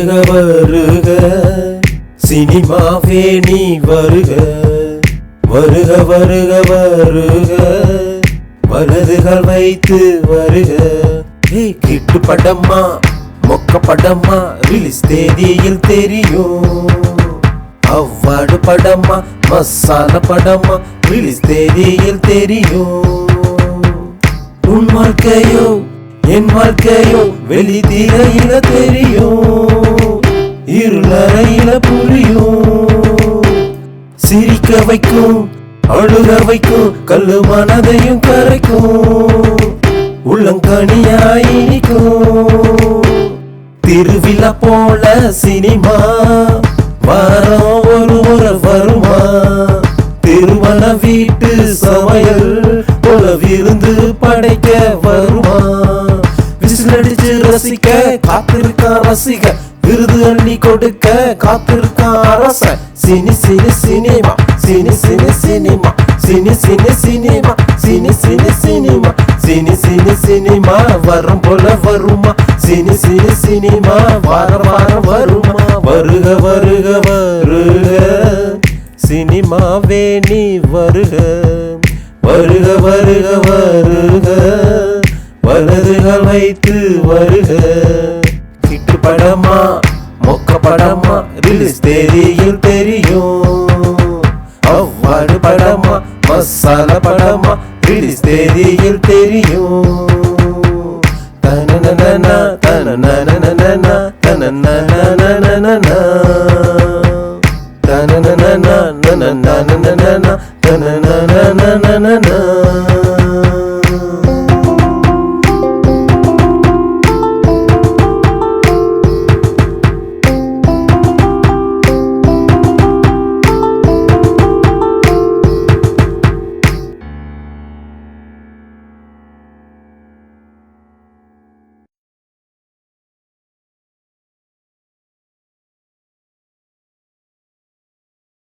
வருக வருக சினிமாவே நீ வருக வருக வருக வருக வலதுகள் வைத்து வருக. கிட்டு படமா மொக்க படமா ரிலீஸ் தேதியில் தெரியும். அவ்வாடு படமா மசாலா படமா ரிலீஸ் தேதியில் தெரியும். உன் வாழ்க்கையோ என் வாழ்க்கையோ வெளி திரையில தெரியும். இருளறையில புரியும். சிரிக்க வைக்கும் அழுக வைக்கும் கல்லு மனதையும் கரைக்கும். உள்ளங்கனியாயிக்கும் திருவிழா போல சினிமா வாரம் ஒரு முறை வருமா. திருமண வீட்டு சமையல் போல விருந்து படைக்க வருமா. விசில் அடிச்சு ரசிக்க காத்திருக்கான் ரசிக. விருது அள்ளி கொடுக்க காத்திருக்கான் அரச. சினி சினி சினிமா சினி சினி சினிமா சினி சினி சினிமா சினி சினி சினிமா சினி சினி சினிமா வரும் போல வருமா. சினி சினி சினிமா வாரம் வாரம் வருமா. வருக வருக வருக சினிமாவே நீ வருக வருக வருக வருக வலதுகள் வைத்து வருக. கிட்டு படமா மொக்க படமா ரிலீஸ் தேதியில் தெரியும். அவ்வாடு படமா மசாலா படமா ரிலீஸ் தேதியில் தெரியும். தனனனன தனனனன தனனன